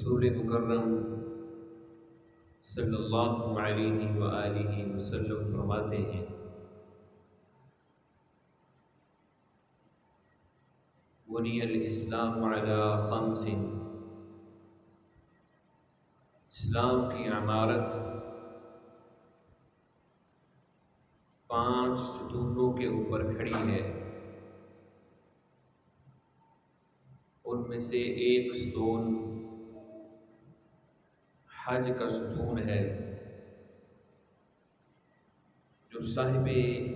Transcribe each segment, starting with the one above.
رسول مکرم صلی اللہ علیہ وآلہ وسلم فرماتے ہیں، بنی الاسلام علی خمس، اسلام کی عمارت 5 ستونوں کے اوپر کھڑی ہے۔ ان میں سے ایک ستون حج کا ستون ہے، جو صاحب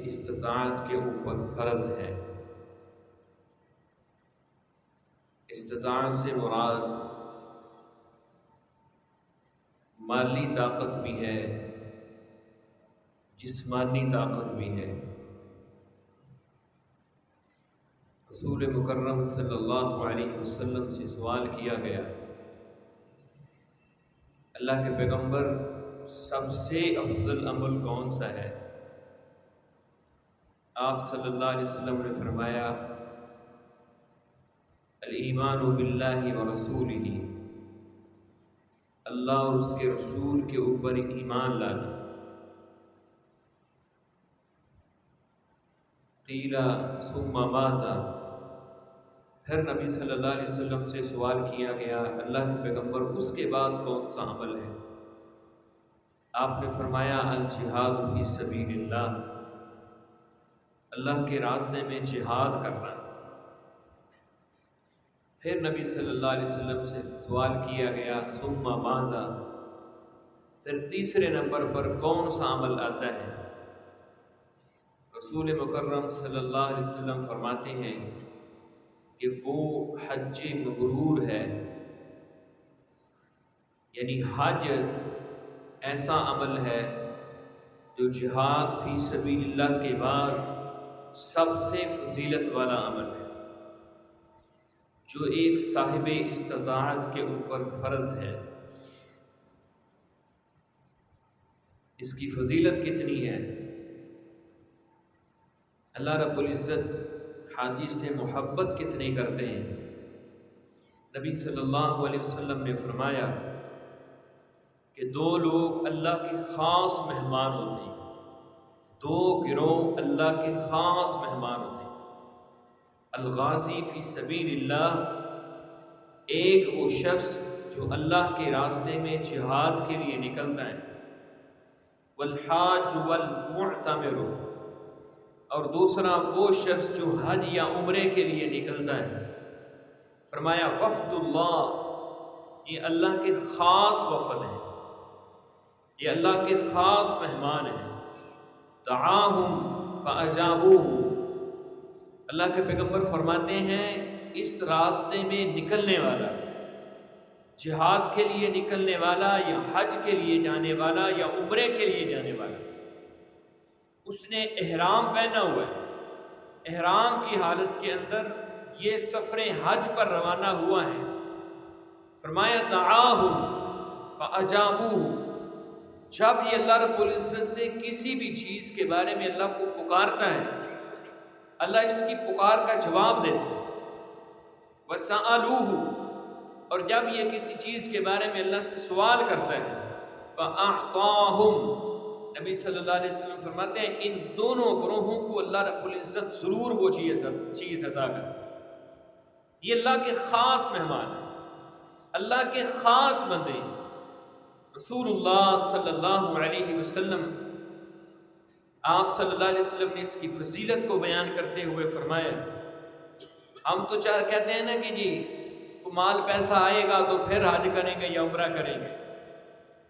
استطاعت کے اوپر فرض ہے۔ استطاعت سے مراد مالی طاقت بھی ہے، جسمانی طاقت بھی ہے۔ رسول مکرم صلی اللہ علیہ وسلم سے سوال کیا گیا، اللہ کے پیغمبر سب سے افضل عمل کون سا ہے؟ آپ صلی اللہ علیہ وسلم نے فرمایا، الایمان باللہ ورسولہ، اللہ اور اس کے رسول کے اوپر ایمان لانا۔ قیل ثم ماذا، پھر نبی صلی اللہ علیہ وسلم سے سوال کیا گیا، اللہ کے پیغمبر اس کے بعد کون سا عمل ہے؟ آپ نے فرمایا، الجہاد فی سبیل اللہ، اللہ کے راستے میں جہاد کرنا۔ پھر نبی صلی اللہ علیہ وسلم سے سوال کیا گیا، ثم ماذا، پھر تیسرے نمبر پر کون سا عمل آتا ہے؟ رسول مکرم صلی اللہ علیہ وسلم فرماتے ہیں کہ وہ حج مبرور ہے، یعنی حج ایسا عمل ہے جو جہاد فی سبیل اللہ کے بعد سب سے فضیلت والا عمل ہے، جو ایک صاحب استطاعت کے اوپر فرض ہے۔ اس کی فضیلت کتنی ہے؟ اللہ رب العزت حدیث سے محبت کتنی کرتے ہیں؟ نبی صلی اللہ علیہ وسلم نے فرمایا کہ 2 لوگ اللہ کے خاص مہمان ہوتے ہیں، 2 گروہ اللہ کے خاص مہمان ہوتے ہیں۔ الغازی فی سبیل اللہ، ایک وہ شخص جو اللہ کے راستے میں جہاد کے لیے نکلتا ہے، والحاج والمعتمر، اور دوسرا وہ شخص جو حج یا عمرے کے لیے نکلتا ہے۔ فرمایا وفد اللہ، یہ اللہ کے خاص وفد ہیں، یہ اللہ کے خاص مہمان ہیں۔ دعاہم فاجابوہ، اللہ کے پیغمبر فرماتے ہیں اس راستے میں نکلنے والا، جہاد کے لیے نکلنے والا یا حج کے لیے جانے والا یا عمرے کے لیے جانے والا، اس نے احرام پہنا ہوا ہے، احرام کی حالت کے اندر یہ سفر حج پر روانہ ہوا ہے۔ فرمایا دعاہم فاجابوہ، جب یہ اللہ رب العزت سے کسی بھی چیز کے بارے میں اللہ کو پکارتا ہے، اللہ اس کی پکار کا جواب دیتا ہے۔ وسألوہ، اور جب یہ کسی چیز کے بارے میں اللہ سے سوال کرتا ہے، فأعطاہم، نبی صلی اللہ علیہ وسلم فرماتے ہیں ان دونوں گروہوں کو اللہ رب العزت ضرور وہ چیز عطا کرتا ہے۔ یہ اللہ کے خاص مہمان ہیں، اللہ کے خاص بندے ہیں۔ رسول اللہ صلی اللہ علیہ وسلم، آپ صلی اللہ علیہ وسلم نے اس کی فضیلت کو بیان کرتے ہوئے فرمایا، ہم تو کہتے ہیں نا کہ جی مال پیسہ آئے گا تو پھر حج کریں گے یا عمرہ کریں گے،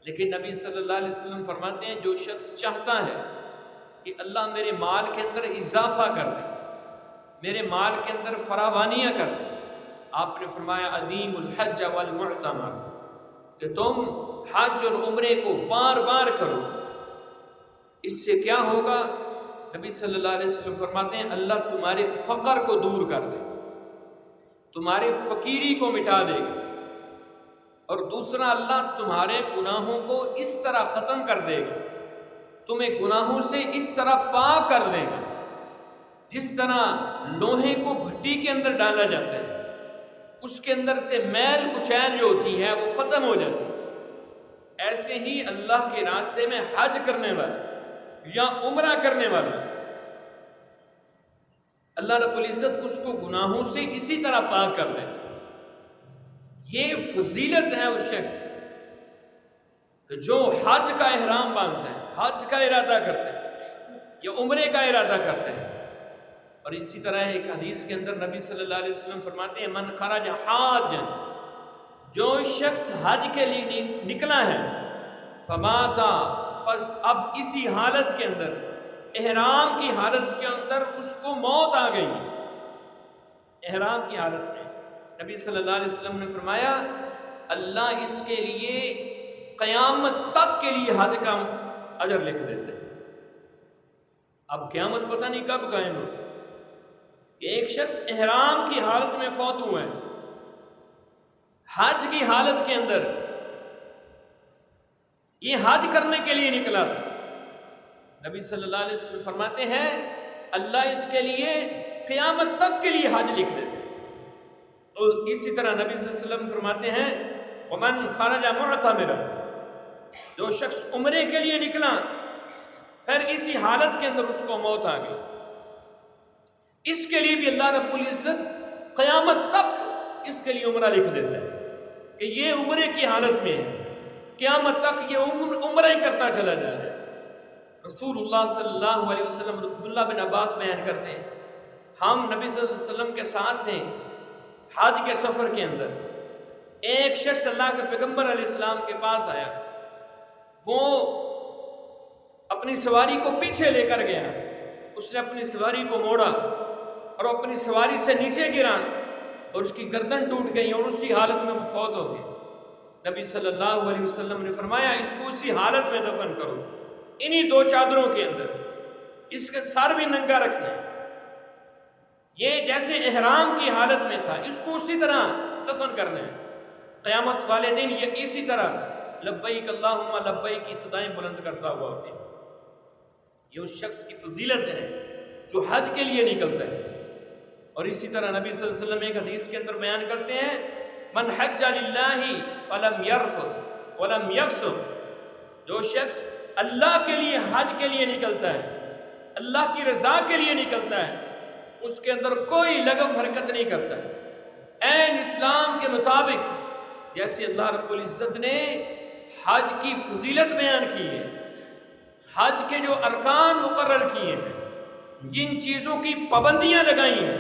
لیکن نبی صلی اللہ علیہ وسلم فرماتے ہیں جو شخص چاہتا ہے کہ اللہ میرے مال کے اندر اضافہ کر دے، میرے مال کے اندر فراوانیاں کر دے، آپ نے فرمایا ادیم الحج والمعتمر، کہ تم حج اور عمرے کو بار بار کرو۔ اس سے کیا ہوگا؟ نبی صلی اللہ علیہ وسلم فرماتے ہیں اللہ تمہارے فقر کو دور کر دے، تمہاری فقیری کو مٹا دے گا، اور دوسرا اللہ تمہارے گناہوں کو اس طرح ختم کر دے گا، تمہیں گناہوں سے اس طرح پاک کر دے گا جس طرح لوہے کو بھٹی کے اندر ڈالا جاتا ہے، اس کے اندر سے میل کچیل جو ہوتی ہے وہ ختم ہو جاتی ہے۔ ایسے ہی اللہ کے راستے میں حج کرنے والا یا عمرہ کرنے والا، اللہ رب العزت اس کو گناہوں سے اسی طرح پاک کر دیتا ہے۔ یہ فضیلت ہے اس شخص کہ جو حج کا احرام باندھتا ہے، حج کا ارادہ کرتا ہے یا عمرے کا ارادہ کرتا ہے۔ اور اسی طرح ایک حدیث کے اندر نبی صلی اللہ علیہ وسلم فرماتے ہیں من خرج حاج، جو شخص حج کے لیے نکلا ہے، فماتا، پس اب اسی حالت کے اندر، احرام کی حالت کے اندر اس کو موت آ گئی، احرام کی حالت میں، نبی صلی اللہ علیہ وسلم نے فرمایا اللہ اس کے لیے قیامت تک کے لیے حج کا اجر لکھ دیتے ہیں۔ اب قیامت پتہ نہیں کب قائم ہو، کہ ایک شخص احرام کی حالت میں فوت ہوا ہے، حج کی حالت کے اندر، یہ حج کرنے کے لیے نکلا تھا، نبی صلی اللہ علیہ وسلم فرماتے ہیں اللہ اس کے لیے قیامت تک کے لیے حج لکھ دیتے ہیں۔ اور اسی طرح نبی صلی اللہ علیہ وسلم فرماتے ہیں ومن خرج معتمرا، جو شخص عمرے کے لیے نکلا پھر اسی حالت کے اندر اس کو موت آ گئی، اس کے لیے بھی اللہ رب العزت قیامت تک اس کے لیے عمرہ لکھ دیتا ہے کہ یہ عمرے کی حالت میں ہے، قیامت تک یہ عمرہ ہی کرتا چلا جا رہا ہے۔ رسول اللہ صلی اللہ علیہ وسلم، عبداللہ بن عباس بیان کرتے ہیں ہم نبی صلی اللہ علیہ وسلم کے ساتھ تھے حج کے سفر کے اندر، ایک شخص اللہ کے پیغمبر علیہ السلام کے پاس آیا، وہ اپنی سواری کو پیچھے لے کر گیا، اس نے اپنی سواری کو موڑا اور اپنی سواری سے نیچے گرا اور اس کی گردن ٹوٹ گئی اور اسی حالت میں وہ فوت ہو گئے۔ نبی صلی اللہ علیہ وسلم نے فرمایا اس کو اسی حالت میں دفن کرو، انہی دو چادروں کے اندر، اس کے سر بھی ننگا رکھنا، یہ جیسے احرام کی حالت میں تھا اس کو اسی طرح دفن کرنا ہے۔ قیامت والے دن یہ اسی طرح لبیک اللہم لبیک کی صدائیں بلند کرتا ہوا ہوتے ہیں۔ یہ اس شخص کی فضیلت ہے جو حج کے لیے نکلتا ہے۔ اور اسی طرح نبی صلی اللہ علیہ وسلم ایک حدیث کے اندر بیان کرتے ہیں من حج للہ فلم یرفث ولم یفسق، جو شخص اللہ کے لیے حج کے لیے نکلتا ہے، اللہ کی رضا کے لیے نکلتا ہے، اس کے اندر کوئی لغو حرکت نہیں کرتا ہے، عین اسلام کے مطابق جیسے اللہ رب العزت نے حج کی فضیلت بیان کی ہے، حج کے جو ارکان مقرر کیے ہیں، جن چیزوں کی پابندیاں لگائی ہیں،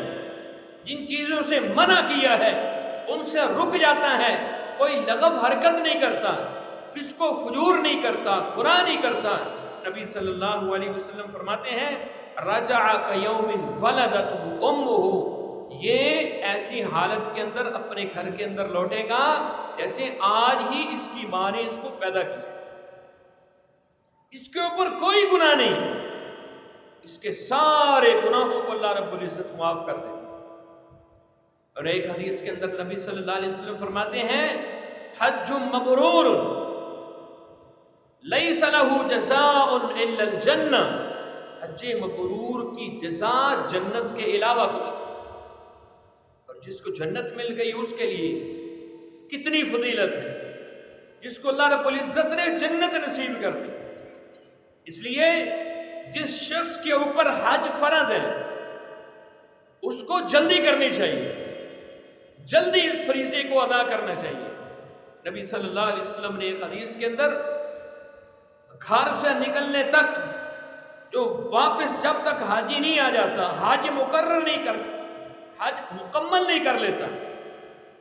جن چیزوں سے منع کیا ہے ان سے رک جاتا ہے، کوئی لغو حرکت نہیں کرتا، فسق و فجور نہیں کرتا، گناہ نہیں کرتا۔ نبی صلی اللہ علیہ وسلم فرماتے ہیں رجع کیوم ولدتہ امہ، یہ ایسی حالت کے اندر اپنے گھر کے اندر لوٹے گا جیسے آج ہی اس کی ماں نے اس کو پیدا کیا، اس کے اوپر کوئی گناہ نہیں، اس کے سارے گناہوں کو اللہ رب العزت معاف کر دے۔ اور ایک حدیث کے اندر نبی صلی اللہ علیہ وسلم فرماتے ہیں حج مبرور لیس لہ جزاء الا الجنہ، حج مبرور کی جزا جنت کے علاوہ کچھ، اور جس کو جنت مل گئی اس کے لیے کتنی فضیلت ہے، جس کو اللہ رب العزت نے جنت نصیب کر دی۔ اس لیے جس شخص کے اوپر حج فرض ہے اس کو جلدی کرنی چاہیے، جلدی اس فریضے کو ادا کرنا چاہیے۔ نبی صلی اللہ علیہ وسلم نے ایک حدیث کے اندر گھر سے نکلنے تک جو واپس جب تک حاجی نہیں آ جاتا، حج مقرر نہیں کر، حج مکمل نہیں کر لیتا،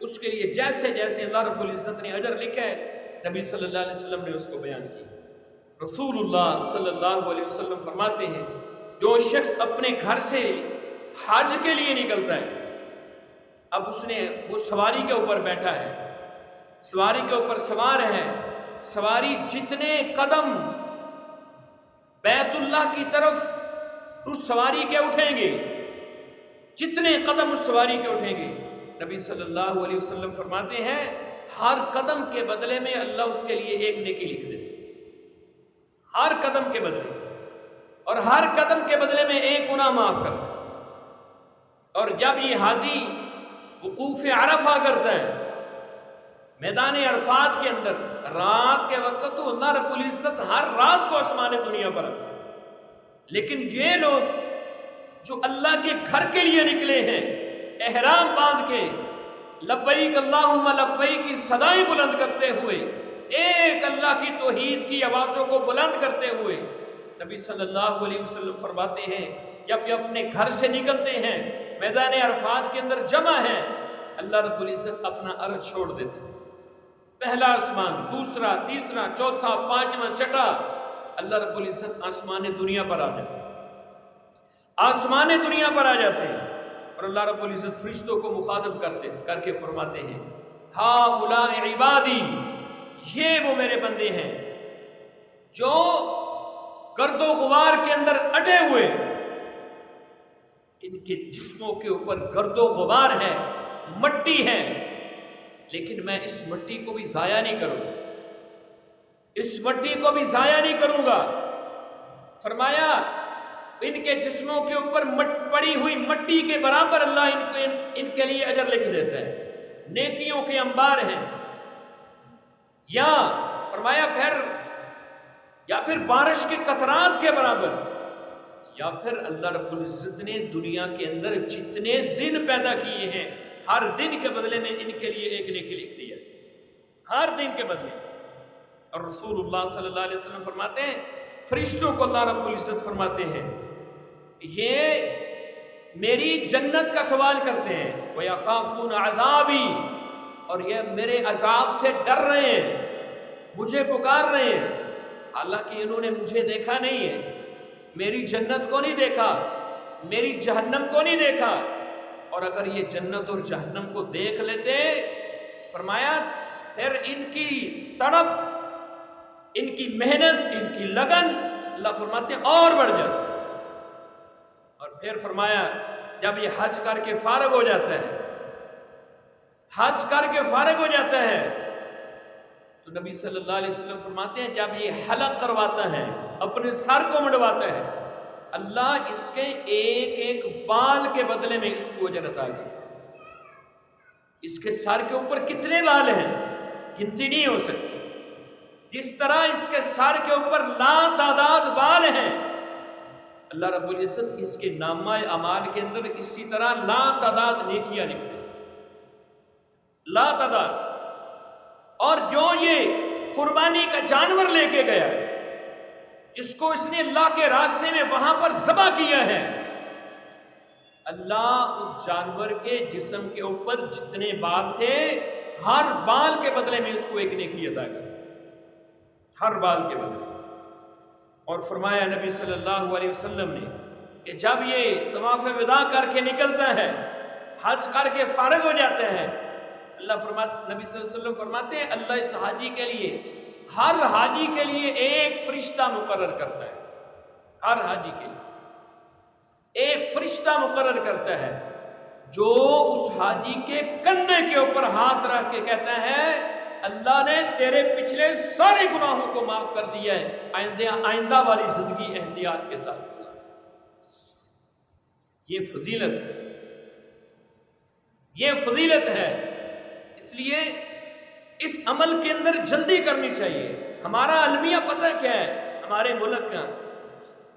اس کے لیے جیسے جیسے اللہ رب العزت نے اجر لکھا ہے نبی صلی اللہ علیہ وسلم نے اس کو بیان کیا۔ رسول اللہ صلی اللہ علیہ وسلم فرماتے ہیں جو شخص اپنے گھر سے حج کے لیے نکلتا ہے، اب اس نے وہ سواری کے اوپر بیٹھا ہے، سواری کے اوپر سوار ہے، سواری جتنے قدم بیت اللہ کی طرف اس سواری کے اٹھیں گے، جتنے قدم اس سواری کے اٹھیں گے، نبی صلی اللہ علیہ وسلم فرماتے ہیں ہر قدم کے بدلے میں اللہ اس کے لیے ایک نیکی لکھ دیتے، ہر قدم کے بدلے، اور ہر قدم کے بدلے میں ایک گناہ معاف کرتا۔ اور جب یہ حاجی وقوف عرفہ کرتا ہے میدان عرفات کے اندر رات کے وقت، تو اللہ رب العزت ہر رات کو آسمان دنیا پر آتا ہے۔ لیکن یہ لوگ جو اللہ کے گھر کے لیے نکلے ہیں احرام باندھ کے لبیک اللہم لبیک کی صدائیں بلند کرتے ہوئے، ایک اللہ کی توحید کی آوازوں کو بلند کرتے ہوئے، نبی صلی اللہ علیہ وسلم فرماتے ہیں جب یہ اپنے گھر سے نکلتے ہیں میدان عرفات کے اندر جمع ہیں، اللہ رب العزت اپنا عرش چھوڑ دیتے ہیں۔ پہلا آسمان، دوسرا، تیسرا، چوتھا، پانچواں، چھٹا، اللہ رب العزت آسمان دنیا پر آ جاتے ہیں، آسمان دنیا پر آ جاتے ہیں، اور اللہ رب العزت فرشتوں کو مخاطب کر کے فرماتے ہیں ہؤلاء عبادی، یہ وہ میرے بندے ہیں جو گرد و غبار کے اندر اٹے ہوئے، ان کے جسموں کے اوپر گرد و غبار ہے، مٹی ہے، لیکن میں اس مٹی کو بھی ضائع نہیں کروں گا، اس مٹی کو بھی ضائع نہیں کروں گا۔ فرمایا ان کے جسموں کے اوپر پڑی ہوئی مٹی کے برابر اللہ ان کے لیے اجر لکھ دیتا ہے، نیکیوں کے انبار ہیں۔ یا فرمایا پھر بارش کے قطرات کے برابر، یا پھر اللہ رب العزت نے دنیا کے اندر جتنے دن پیدا کیے ہیں ہر دن کے بدلے میں ان کے لیے ایک نیکی لکھ دیا، ہر دن کے بدلے۔ اور رسول اللہ صلی اللہ علیہ وسلم فرماتے ہیں فرشتوں کو اللہ رب العزت فرماتے ہیں یہ میری جنت کا سوال کرتے ہیں، وَيَخَافُونَ عَذَابِي، اور یہ میرے عذاب سے ڈر رہے ہیں، مجھے پکار رہے ہیں، حالانکہ انہوں نے مجھے دیکھا نہیں ہے، میری جنت کو نہیں دیکھا، میری جہنم کو نہیں دیکھا، اور اگر یہ جنت اور جہنم کو دیکھ لیتے، فرمایا پھر ان کی تڑپ، ان کی محنت، ان کی لگن، اللہ فرماتے ہیں اور بڑھ جاتی۔ اور پھر فرمایا جب یہ حج کر کے فارغ ہو جاتا ہے، حج کر کے فارغ ہو جاتا ہے، تو نبی صلی اللہ علیہ وسلم فرماتے ہیں جب یہ حلق کرواتا ہے، اپنے سر کو منڈواتا ہے، اللہ اس کے ایک ایک بال کے بدلے میں اس کو اجر عطا کرتا ہے۔ اس کے سر کے اوپر کتنے بال ہیں گنتی نہیں ہو سکتی، جس طرح اس کے سر کے اوپر لا تعداد بال ہیں، اللہ رب العزت اس کے نامہ اعمال کے اندر اسی طرح لا تعداد نیکیاں لکھ دیتے، لا تعداد۔ اور جو یہ قربانی کا جانور لے کے گیا ہے، جس کو اس نے اللہ کے راستے میں وہاں پر ذبح کیا ہے، اللہ اس جانور کے جسم کے اوپر جتنے بال تھے ہر بال کے بدلے میں اس کو ایک نیکی عطا کرتا ہے، ہر بال کے بدلے۔ اور فرمایا نبی صلی اللہ علیہ وسلم نے کہ جب یہ طواف وداع کر کے نکلتا ہے، حج کر کے فارغ ہو جاتے ہیں، نبی صلی اللہ علیہ وسلم فرماتے ہیں اللہ اس حاجی کے لیے، ہر حاجی کے لیے ایک فرشتہ مقرر کرتا ہے، ہر حاجی کے لیے ایک فرشتہ مقرر کرتا ہے جو اس حاجی کے کندھے کے اوپر ہاتھ رکھ کے کہتا ہے اللہ نے تیرے پچھلے سارے گناہوں کو معاف کر دیا ہے، آئندہ والی زندگی احتیاط کے ساتھ۔ یہ فضیلت ہے، یہ فضیلت ہے، اس لیے اس عمل کے اندر جلدی کرنی چاہیے۔ ہمارا المیہ پتہ کیا ہے ہمارے ملک کا؟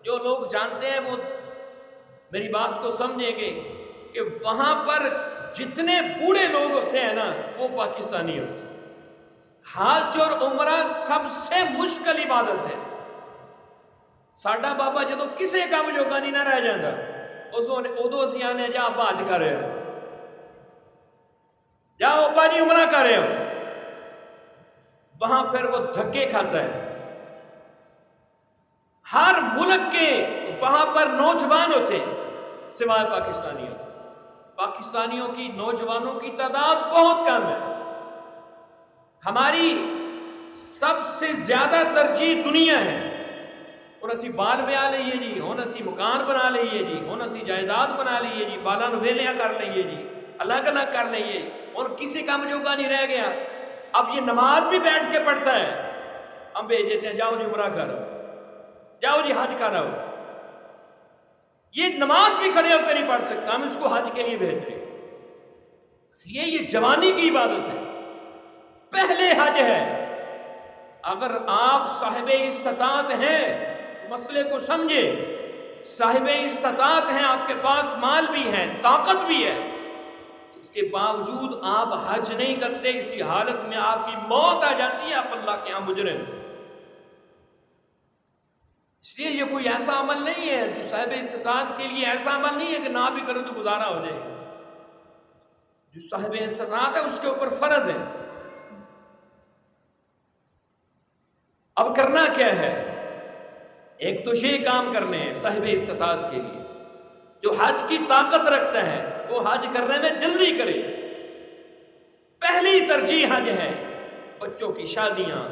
جو لوگ جانتے ہیں وہ میری بات کو سمجھیں گے کہ وہاں پر جتنے بوڑھے لوگ ہوتے ہیں نا وہ پاکستانی ہوتے ہیں۔ حج اور عمرہ سب سے مشکل عبادت ہے۔ ساڈا بابا جدو کسے کام جوگا نہیں نہ رہ جاندہ ادو اسی آنے جا آپ حج کر رہے ہو، جاؤ ابا جی عمرہ کر رہے ہو، وہاں پھر وہ دھکے کھاتا ہے۔ ہر ملک کے وہاں پر نوجوان ہوتے ہیں سوائے پاکستانیوں، پاکستانیوں کی نوجوانوں کی تعداد بہت کم ہے۔ ہماری سب سے زیادہ ترجیح دنیا ہے، اور اسی بال بیا لئیے جی، ہون اسی مکان بنا لئیے جی، ہون اسی جائیداد بنا لئیے جی، بالا نویلیاں کر لئیے جی، الگ الگ کر لئیے، اور کسی کام جوگا نہیں رہ گیا۔ اب یہ نماز بھی بیٹھ کے پڑھتا ہے، ہم بھیج دیتے ہیں جاؤ جی عمرہ کرو، جاؤ جی حج کرو۔ یہ نماز بھی کھڑے ہو کے نہیں پڑھ سکتا، ہم اس کو حج کے لیے بھیج رہے ہیں۔ اس لیے یہ جوانی کی عبادت ہے، پہلے حج ہے۔ اگر آپ صاحب استطاعت ہیں، مسئلے کو سمجھے، صاحب استطاعت ہیں، آپ کے پاس مال بھی ہے، طاقت بھی ہے، اس کے باوجود آپ حج نہیں کرتے، اسی حالت میں آپ کی موت آ جاتی ہے، آپ اللہ کے ہاں مجرم۔ اس لیے یہ کوئی ایسا عمل نہیں ہے جو صاحب استطاعت کے لیے ایسا عمل نہیں ہے کہ نہ بھی کرو تو گزارا ہو جائے۔ جو صاحب استطاعت ہے اس کے اوپر فرض ہے۔ اب کرنا کیا ہے؟ ایک تو یہ کام کرنے ہیں صاحب استطاعت کے لیے، جو حج کی طاقت رکھتا ہے وہ حج کرنے میں جلدی کرے۔ پہلی ترجیح حج ہے، بچوں کی شادیاں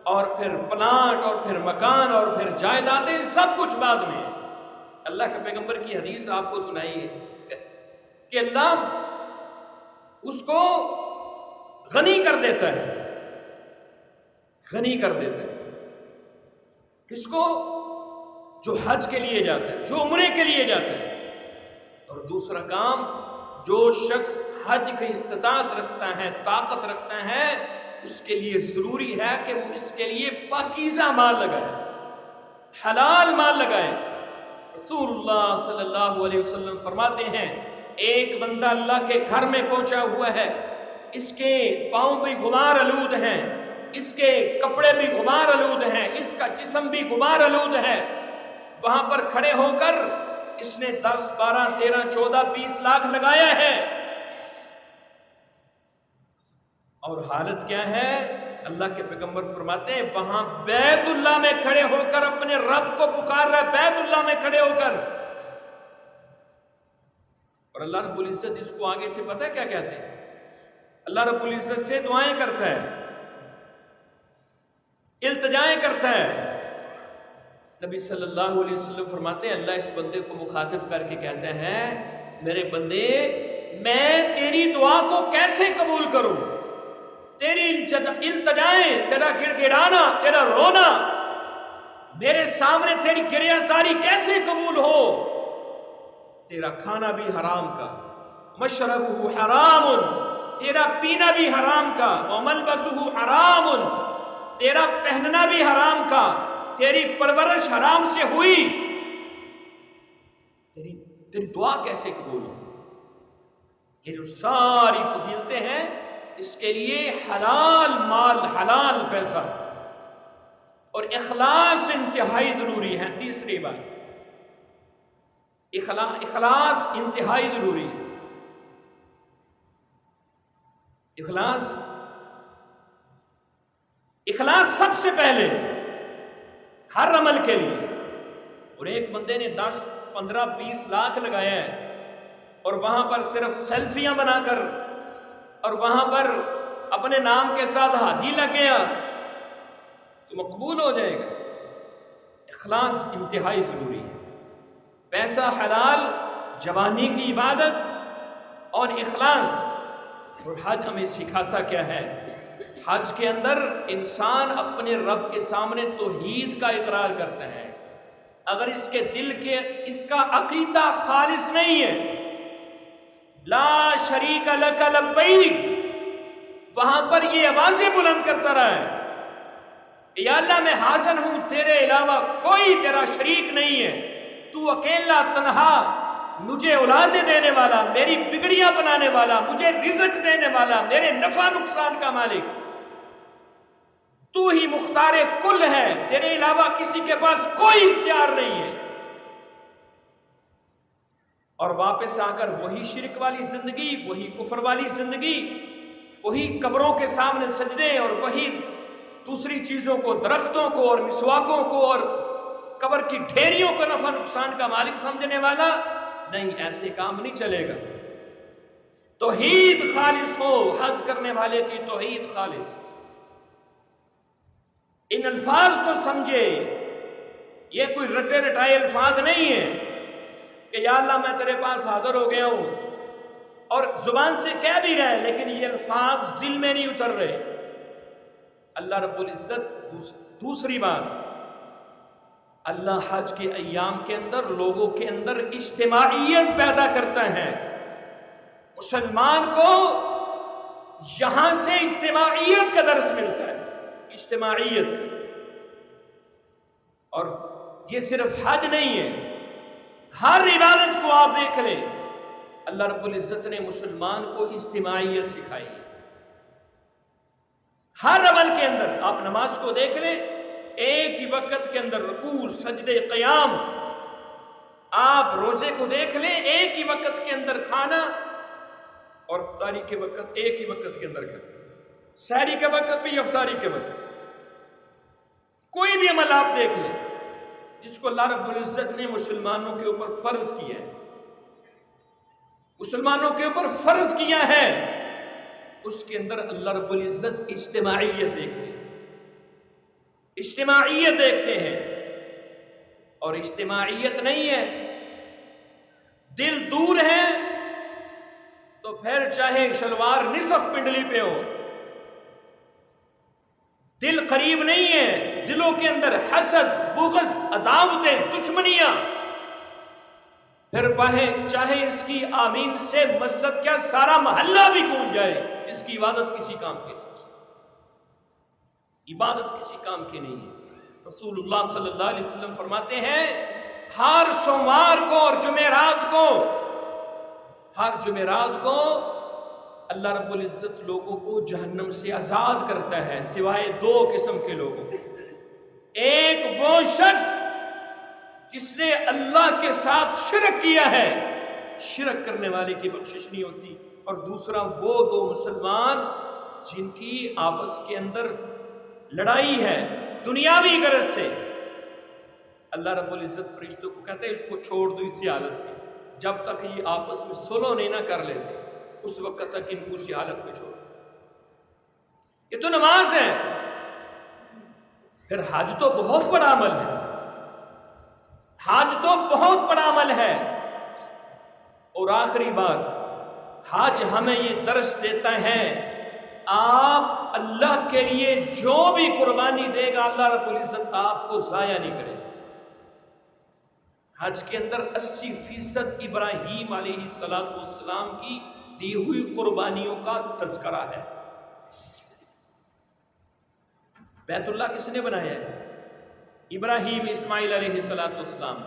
اور پھر پلاٹ اور پھر مکان اور پھر جائیدادیں سب کچھ بعد میں۔ اللہ کے پیغمبر کی حدیث آپ کو سنائی ہے کہ اللہ اس کو غنی کر دیتا ہے، غنی کر دیتا ہے۔ کس کو؟ جو حج کے لیے جاتا ہے، جو عمرے کے لیے جاتا ہے۔ اور دوسرا کام، جو شخص حج کی استطاعت رکھتا ہے، طاقت رکھتا ہے، اس کے لیے ضروری ہے کہ وہ اس کے لیے پاکیزہ مال لگائے، حلال مال لگائے۔ رسول اللہ صلی اللہ علیہ وسلم فرماتے ہیں، ایک بندہ اللہ کے گھر میں پہنچا ہوا ہے، اس کے پاؤں بھی غبار آلود ہیں، اس کے کپڑے بھی غبار آلود ہیں، اس کا جسم بھی غبار آلود ہے، وہاں پر کھڑے ہو کر اس نے 10 12 13 14 20 لاکھ لگایا ہے، اور حالت کیا ہے؟ اللہ کے پیغمبر فرماتے ہیں وہاں بیت اللہ میں کھڑے ہو کر اپنے رب کو پکار رہا ہے، بیت اللہ میں کھڑے ہو کر۔ اور اللہ رب العزت اس کو آگے سے پتہ ہے کیا کہتے ہیں؟ اللہ رب العزت سے دعائیں کرتا ہے، التجائیں کرتا ہے۔ نبی صلی اللہ علیہ وسلم فرماتے ہیں اللہ اس بندے کو مخاطب کر کے کہتے ہیں، میرے بندے میں تیری دعا کو کیسے قبول کروں؟ تیری التجائیں، تیرا گڑ گڑانا، تیرا رونا میرے سامنے، تیری گریہ ساری کیسے قبول ہو؟ تیرا کھانا بھی حرام کا، مشربہ حرام، تیرا پینا بھی حرام کا، وملبسہ حرام، تیرا پہننا بھی حرام کا، تیری پرورش حرام سے ہوئی، تیری دعا کیسے قبول ہو؟ یہ جو ساری فضیلتیں ہیں اس کے لیے حلال مال، حلال پیسہ اور اخلاص انتہائی ضروری ہے۔ تیسری بات، اخلاص انتہائی ضروری ہے۔ اخلاص سب سے پہلے ہر عمل کے لیے۔ اور ایک بندے نے 10 15 20 لاکھ لگایا ہے اور وہاں پر صرف سیلفیاں بنا کر اور وہاں پر اپنے نام کے ساتھ ہاتھی لگ گیا تو مقبول ہو جائے گا؟ اخلاص انتہائی ضروری ہے۔ پیسہ حلال، جوانی کی عبادت اور اخلاص۔ اور حج ہمیں سکھاتا کیا ہے؟ حج کے اندر انسان اپنے رب کے سامنے توحید کا اقرار کرتا ہے۔ اگر اس کے دل کے اس کا عقیدہ خالص نہیں ہے، لا شریک لک لبیک، وہاں پر یہ آوازیں بلند کرتا رہا ہے، یا اللہ میں حاضر ہوں، تیرے علاوہ کوئی تیرا شریک نہیں ہے، تو اکیلا تنہا مجھے اولادیں دینے والا، میری بگڑیاں بنانے والا، مجھے رزق دینے والا، میرے نفع نقصان کا مالک، تو ہی مختار کل ہے، تیرے علاوہ کسی کے پاس کوئی اختیار نہیں ہے۔ اور واپس آ کر وہی شرک والی زندگی، وہی کفر والی زندگی، وہی قبروں کے سامنے سجدے اور وہی دوسری چیزوں کو، درختوں کو اور مسواکوں کو اور قبر کی ڈھیریوں کو نفع نقصان کا مالک سمجھنے والا نہیں، ایسے کام نہیں چلے گا۔ توحید خالص ہو، حج کرنے والے کی توحید خالص۔ ان الفاظ کو سمجھے، یہ کوئی رٹے رٹائے الفاظ نہیں ہیں کہ یا اللہ میں تیرے پاس حاضر ہو گیا ہوں اور زبان سے کہہ بھی رہے لیکن یہ الفاظ دل میں نہیں اتر رہے۔ اللہ رب العزت دوسری بات، اللہ حج کے ایام کے اندر لوگوں کے اندر اجتماعیت پیدا کرتا ہے، مسلمان کو یہاں سے اجتماعیت کا درس ملتا ہے، اجتماعیت کا۔ اور یہ صرف حج نہیں ہے، ہر عبادت کو آپ دیکھ لیں، اللہ رب العزت نے مسلمان کو اجتماعیت سکھائی ہے۔ ہر عمل کے اندر آپ نماز کو دیکھ لیں، ایک ہی وقت کے اندر رکوع، سجدے، قیام۔ آپ روزے کو دیکھ لیں، ایک ہی وقت کے اندر کھانا اور افطاری کے وقت ایک ہی وقت کے اندر کھانا، سحری کا وقت بھی، افطاری کے وقت۔ کوئی بھی عمل آپ دیکھ لیں جس کو اللہ رب العزت نے مسلمانوں کے اوپر فرض کیا ہے، مسلمانوں کے اوپر فرض کیا ہے، اس کے اندر اللہ رب العزت اجتماعیت دیکھتے ہیں، اجتماعیت دیکھتے ہیں۔ اور اجتماعیت نہیں ہے، دل دور ہے تو پھر چاہے شلوار نصف پنڈلی پہ ہو، دل قریب نہیں ہے، دلوں کے اندر حسد، بغض، عداوتیں، دشمنیاں، پھر چاہے اس کی آمین سے مسجد کیا سارا محلہ بھی گونج جائے، اس کی عبادت کسی کام کی نہیں، عبادت کسی کام کی نہیں ہے۔ رسول اللہ صلی اللہ علیہ وسلم فرماتے ہیں ہر سوموار کو اور جمعرات کو، ہر جمعرات کو اللہ رب العزت لوگوں کو جہنم سے آزاد کرتا ہے، سوائے دو قسم کے لوگوں، ایک وہ شخص جس نے اللہ کے ساتھ شرک کیا ہے، شرک کرنے والے کی بخشش نہیں ہوتی، اور دوسرا وہ دو مسلمان جن کی آپس کے اندر لڑائی ہے دنیاوی غرض سے، اللہ رب العزت فرشتوں کو کہتے ہیں اس کو چھوڑ دو اسی حالت میں، جب تک یہ آپس میں صلح نہیں نہ کر لیتے اس وقت تک ان کو اسی حالت میں چھوڑ۔ یہ تو نماز ہے، پھر حج تو بہت بڑا عمل ہے، حج تو بہت بڑا عمل ہے۔ اور آخری بات، حج ہمیں یہ درس دیتا ہے آپ اللہ کے لیے جو بھی قربانی دے گا اللہ رب العزت آپ کو ضائع نہیں کرے گا۔ حج کے اندر 80% ابراہیم علیہ السلام کی دی ہوئی قربانیوں کا تذکرہ ہے۔ بیت اللہ کس نے بنایا ہے؟ ابراہیم اسماعیل علیہ السلام۔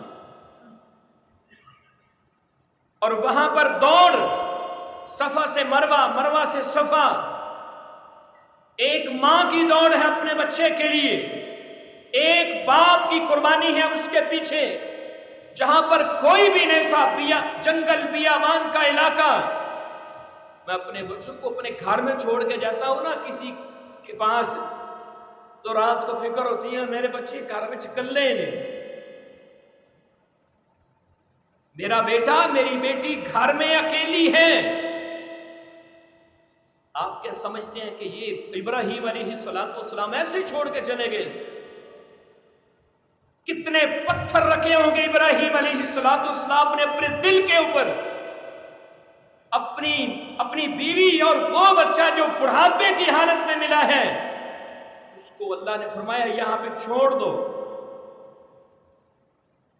اور وہاں پر دوڑ، صفا سے مروہ، مروہ سے صفا، ایک ماں کی دوڑ ہے اپنے بچے کے لیے، ایک باپ کی قربانی ہے اس کے پیچھے، جہاں پر کوئی بھی نیسا جنگل بیابان کا علاقہ، میں اپنے بچوں کو اپنے گھر میں چھوڑ کے جاتا ہوں نا کسی کے پاس، تو رات کو فکر ہوتی ہے میرے بچے گھر میں چکلے نہیں، میرا بیٹا میری بیٹی گھر میں اکیلی ہے۔ آپ کیا سمجھتے ہیں کہ یہ ابراہیم علیہ السلام ایسے ہی چھوڑ کے چلے گئے تھے؟ کتنے پتھر رکھے ہوں گے ابراہیم علیہ السلام نے اپنے دل کے اوپر، اپنی بیوی اور وہ بچہ جو بڑھاپے کی حالت میں ملا ہے اس کو اللہ نے فرمایا یہاں پہ چھوڑ دو۔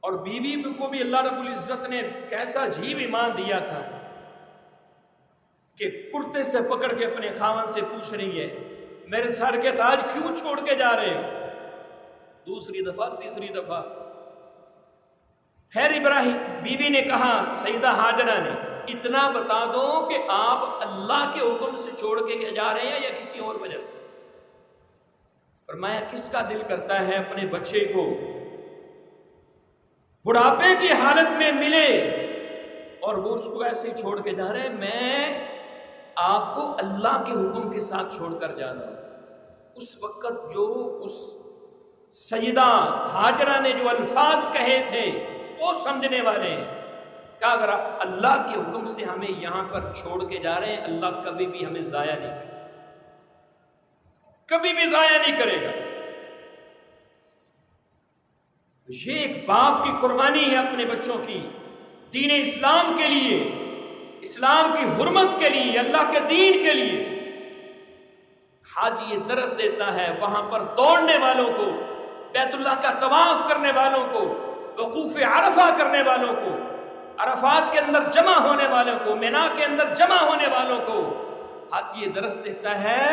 اور بیوی کو بھی اللہ رب العزت نے کیسا عجیب ایمان دیا تھا کہ کرتے سے پکڑ کے اپنے خاوند سے پوچھ رہی ہے میرے سر کے تاج کیوں چھوڑ کے جا رہے ہو؟ دوسری دفعہ، تیسری دفعہ، پھر ابراہیم بیوی نے کہا، سیدہ ہاجرہ نے، اتنا بتا دو کہ آپ اللہ کے حکم سے چھوڑ کے جا رہے ہیں یا کسی اور وجہ سے؟ فرمایا کس کا دل کرتا ہے اپنے بچے کو بڑھاپے کی حالت میں ملے اور وہ اس کو ایسے ہی چھوڑ کے جا رہے ہیں؟ میں آپ کو اللہ کے حکم کے ساتھ چھوڑ کر جا رہا ہوں۔ اس وقت جو اس سیدہ ہاجرہ نے جو الفاظ کہے تھے وہ سمجھنے والے ہیں کہ اگر آپ اللہ کے حکم سے ہمیں یہاں پر چھوڑ کے جا رہے ہیں اللہ کبھی بھی ہمیں ضائع نہیں کرے گا، کبھی بھی ضائع نہیں کرے گا۔ یہ ایک باپ کی قربانی ہے اپنے بچوں کی، دین اسلام کے لیے، اسلام کی حرمت کے لیے، اللہ کے دین کے لیے۔ حج یہ درس دیتا ہے وہاں پر دوڑنے والوں کو، بیت اللہ کا طواف کرنے والوں کو، وقوف عرفہ کرنے والوں کو، عرفات کے اندر جمع ہونے والوں کو، مینا کے اندر جمع ہونے والوں کو حج یہ درس دیتا ہے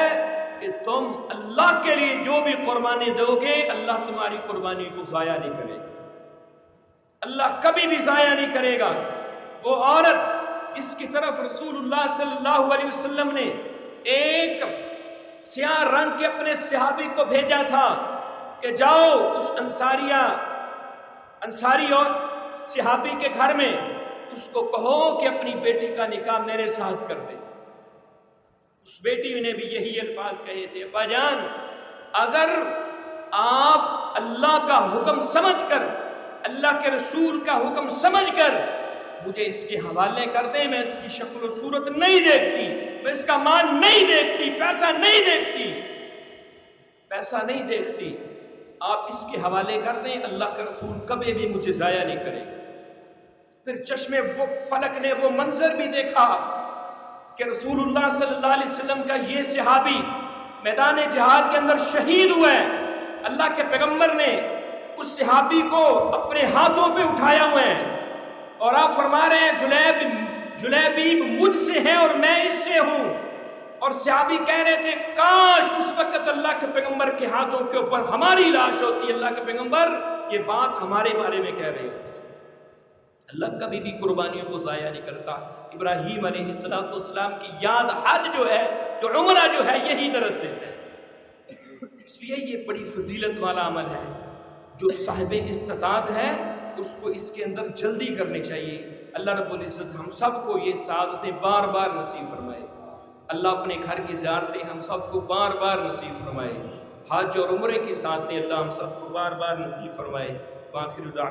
کہ تم اللہ کے لیے جو بھی قربانی دو گے اللہ تمہاری قربانی کو ضائع نہیں کرے گا، اللہ کبھی بھی ضائع نہیں کرے گا۔ وہ عورت جس کی طرف رسول اللہ صلی اللہ علیہ وسلم نے ایک سیاہ رنگ کے اپنے صحابی کو بھیجا تھا کہ جاؤ اس انصاری اور صحابی کے گھر میں اس کو کہو کہ اپنی بیٹی کا نکاح میرے ساتھ کر دے، اس بیٹی نے بھی یہی الفاظ کہے تھے، ابا جان اگر آپ اللہ کا حکم سمجھ کر، اللہ کے رسول کا حکم سمجھ کر مجھے اس کے حوالے کر دیں، میں اس کی شکل و صورت نہیں دیکھتی، میں اس کا مان نہیں دیکھتی، پیسہ نہیں دیکھتی، آپ اس کے حوالے کر دیں، اللہ کا رسول کبھی بھی مجھے ضائع نہیں کرے گا۔ پھر چشمے وہ فلک نے وہ منظر بھی دیکھا کہ رسول اللہ صلی اللہ علیہ وسلم کا یہ صحابی میدان جہاد کے اندر شہید ہوا ہے، اللہ کے پیغمبر نے اس صحابی کو اپنے ہاتھوں پہ اٹھایا ہوا ہے، اور آپ فرما رہے ہیں جلیبیب مجھ سے ہے اور میں اس سے ہوں، اور صحابی کہہ رہے تھے کاش اس وقت اللہ کے پیغمبر کے ہاتھوں کے اوپر ہماری لاش ہوتی، اللہ کے پیغمبر یہ بات ہمارے بارے میں کہہ رہے ہوتے۔ اللہ کبھی بھی قربانیوں کو ضائع نہیں کرتا۔ ابراہیم علیہ السلام کی یاد حج جو ہے، جو عمرہ جو ہے، یہی درس دیتا ہے۔ اس لیے یہ بڑی فضیلت والا عمل ہے، جو صاحب استطاعت ہے اس کو اس کے اندر جلدی کرنی چاہیے۔ اللہ رب العزت ہم سب کو یہ سعادتیں بار بار نصیب فرمائے، اللہ اپنے گھر کی زیارتیں ہم سب کو بار بار نصیب فرمائے، حج اور عمرے کی سعادتیں اللہ ہم سب کو بار بار نصیب فرمائے۔ وآخر دعوانا